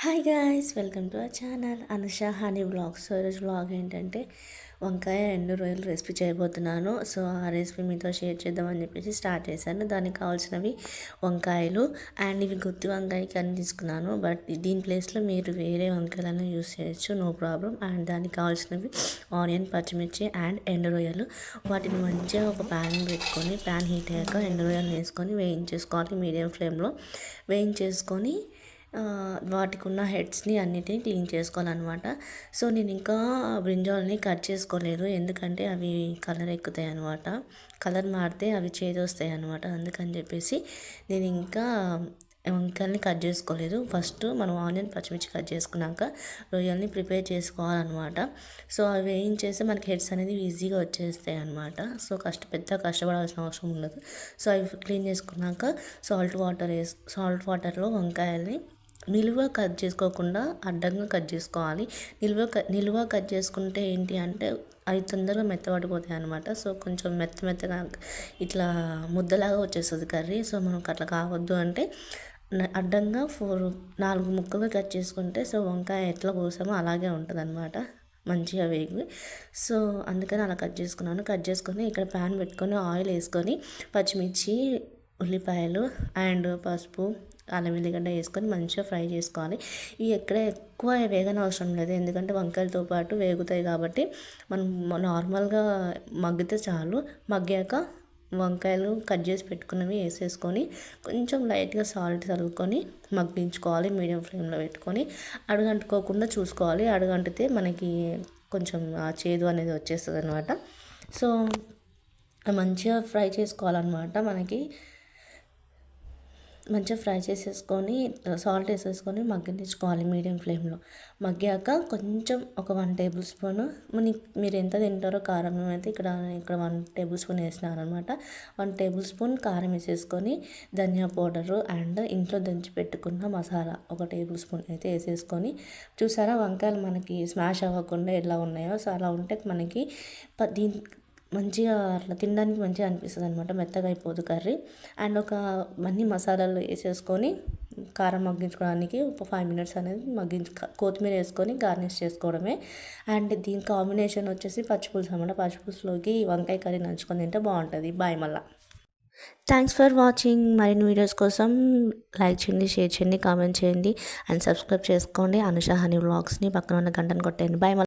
Hi guys, welcome to our channel Anusha honey vlogs. So ఈరోజు vlog ఏంటంటే వంకాయ ఎండు రొయ్యలు రెసిపీ చేయబోతున్నాను. సో ఆ రెసిపీ మీతో షేర్ చేద్దామని చెప్పేసి స్టార్ట్ చేశాను. దానికి కావాల్సినవి వంకాయలు అండ్ ఇవి గుత్తి వంకాయకి అన్ని తీసుకున్నాను. బట్ దీని ప్లేస్లో మీరు వేరే వంకాయలను యూస్ చేయొచ్చు, నో ప్రాబ్లం. అండ్ దానికి కావాల్సినవి ఆనియన్, పచ్చిమిర్చి అండ్ ఎండు రొయ్యలు. వాటిని మంచిగా ఒక ప్యాన్ పెట్టుకొని ప్యాన్ హీట్ అయ్యాక ఎండు రొయ్యలు వేసుకొని వేయించేసుకోవాలి. మీడియం ఫ్లేమ్లో వేయించేసుకొని వాటికి ఉన్న హెడ్స్ని అన్నిటిని క్లీన్ చేసుకోవాలన్నమాట. సో నేను ఇంకా బ్రింజాల్ని కట్ చేసుకోలేదు, ఎందుకంటే అవి కలర్ ఎక్కుతాయి అనమాట. కలర్ మారితే అవి చేదొస్తాయి అనమాట. అందుకని చెప్పేసి నేను ఇంకా వంకాయల్ని కట్ చేసుకోలేదు. ఫస్ట్ మనం ఆనియన్, పచ్చిమిర్చి కట్ చేసుకున్నాక రొయ్యల్ని ప్రిపేర్ చేసుకోవాలన్నమాట. సో అవి వేయించేస్తే మనకి హెడ్స్ అనేది ఈజీగా వచ్చేస్తాయి అనమాట. సో పెద్ద కష్టపడాల్సిన అవసరం ఉండదు. సో అవి క్లీన్ చేసుకున్నాక సాల్ట్ వాటర్లో వంకాయల్ని నిలువ కట్ చేసుకోకుండా అడ్డంగా కట్ చేసుకోవాలి. నిలువ కట్ చేసుకుంటే ఏంటి అంటే అవి తొందరగా మెత్తబడిపోతాయి అనమాట. సో కొంచెం మెత్తగా ఇట్లా ముద్దలాగా వచ్చేస్తుంది కర్రీ. సో మనకు అట్లా కావద్దు అంటే అడ్డంగా 4 ముక్కలు కట్ చేసుకుంటే సో వంకాయ ఎట్లా కోసామో అలాగే ఉంటుంది అనమాట, మంచిగా వేగి. సో అందుకని అలా కట్ చేసుకున్నాను. కట్ చేసుకొని ఇక్కడ ప్యాన్ పెట్టుకొని ఆయిల్ వేసుకొని పచ్చిమిర్చి, ఉల్లిపాయలు అండ్ పసుపు, అల్లం వెల్లిగడ్డ వేసుకొని మంచిగా ఫ్రై చేసుకోవాలి. ఇవి ఎక్కువ వేగన అవసరం లేదు, ఎందుకంటే వంకాయలతో పాటు వేగుతాయి కాబట్టి మనం నార్మల్గా మగ్గితే చాలు. మగ్గాక వంకాయలు కట్ చేసి పెట్టుకున్నవి వేసేసుకొని కొంచెం లైట్గా సాల్ట్ చల్లుకొని మగ్గించుకోవాలి. మీడియం ఫ్లేమ్లో పెట్టుకొని అడుగంటుకోకుండా చూసుకోవాలి. అడుగంటితే మనకి కొంచెం ఆ చేదు అనేది వచ్చేస్తుంది అనమాట. సో మంచిగా ఫ్రై చేసుకోవాలన్నమాట. మంచిగా ఫ్రై చేసేసుకొని సాల్ట్ వేసేసుకొని మగ్గనిచ్చుకోవాలి మీడియం ఫ్లేమ్లో. మగ్గాక కొంచెం ఒక 1 టేబుల్ స్పూన్, మీరు ఎంత తింటారో కారం అయితే ఇక్కడ 1 టేబుల్ స్పూన్ వేసినారనమాట. 1 టేబుల్ స్పూన్ కారం వేసేసుకొని ధనియా పౌడరు అండ్ ఇంట్లో దంచి పెట్టుకున్న మసాలా 1 టేబుల్ స్పూన్ అయితే వేసేసుకొని, చూసారా వంకాయలు మనకి స్మాష్ అవ్వకుండా ఎలా ఉన్నాయో, సో అలా ఉంటే మనకి మంచిగా అట్లా తినడానికి మంచిగా అనిపిస్తుంది అనమాట, మెత్తగా అయిపోదు కర్రీ. అండ్ అన్ని మసాలాలు వేసేసుకొని కారం మగ్గించుకోవడానికి ఒక 5 మినిట్స్ అనేది కొత్తిమీర వేసుకొని గార్నిష్ చేసుకోవడమే. అండ్ దీని కాంబినేషన్ వచ్చేసి పచ్చిపులుసు అనమాట. పచ్చిపులుసులోకి వంకాయ కర్రీ నంచుకొని తింటే బాగుంటుంది. బాయ్ మళ్ళా. Thanks for watching. మరిన్ని వీడియోస్ కోసం లైక్ చేయండి, షేర్ చేయండి, కామెంట్ చేయండి అండ్ సబ్స్క్రైబ్ చేసుకోండి అనుష హనీ వ్లాగ్స్ని. పక్కన ఉన్న గంటను కొట్టండి. బాయ్.